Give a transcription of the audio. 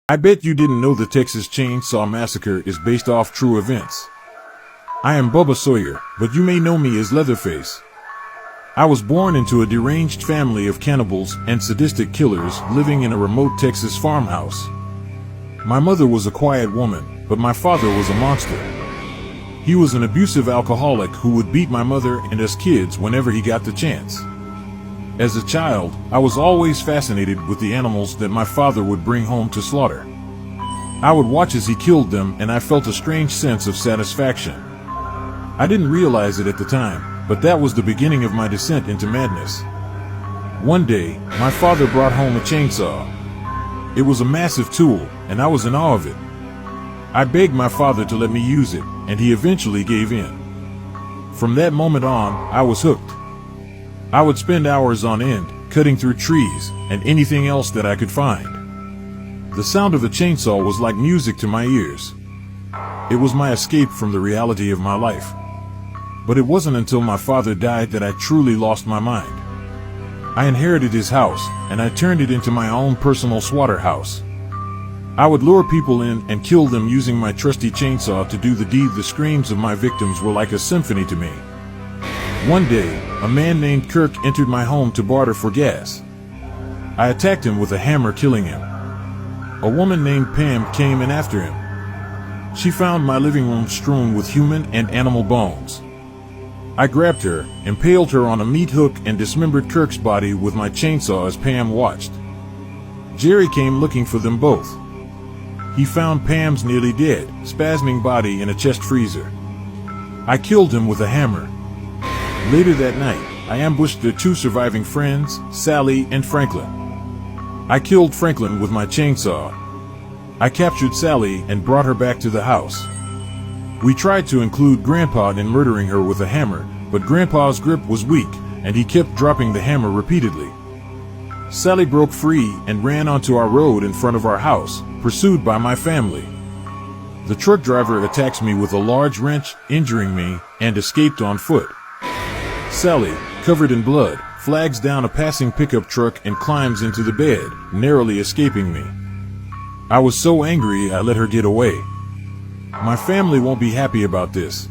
I bet you didn't know the Texas Chainsaw Massacre is based off true events. I am Bubba Sawyer, but you may know me as Leatherface. I was born into a deranged family of cannibals and sadistic killers living in a remote Texas farmhouse. My mother was a quiet woman, but my father was a monster. He was an abusive alcoholic who would beat my mother and us kids whenever he got the chance. As a child, I was always fascinated with the animals that my father would bring home to slaughter. I would watch as he killed them, and I felt a strange sense of satisfaction. I didn't realize it at the time, but that was the beginning of my descent into madness. One day, my father brought home a chainsaw. It was a massive tool, and I was in awe of it. I begged my father to let me use it, and he eventually gave in. From that moment on, I was hooked. I would spend hours on end, cutting through trees, and anything else that I could find. The sound of a chainsaw was like music to my ears. It was my escape from the reality of my life. But it wasn't until my father died that I truly lost my mind. I inherited his house, and I turned it into my own personal slaughterhouse. I would lure people in and kill them using my trusty chainsaw to do the deed. The screams of my victims were like a symphony to me. One day, a man named Kirk entered my home to barter for gas. I attacked him with a hammer, killing him. A woman named Pam came in after him. She found my living room strewn with human and animal bones. I grabbed her, impaled her on a meat hook, and dismembered Kirk's body with my chainsaw as Pam watched. Jerry came looking for them both. He found Pam's nearly dead, spasming body in a chest freezer. I killed him with a hammer. Later that night, I ambushed their two surviving friends, Sally and Franklin. I killed Franklin with my chainsaw. I captured Sally and brought her back to the house. We tried to include Grandpa in murdering her with a hammer, but Grandpa's grip was weak, and he kept dropping the hammer repeatedly. Sally broke free and ran onto our road in front of our house, pursued by my family. The truck driver attacks me with a large wrench, injuring me, and escaped on foot. Sally, covered in blood, flags down a passing pickup truck and climbs into the bed, narrowly escaping me. I was so angry I let her get away. My family won't be happy about this.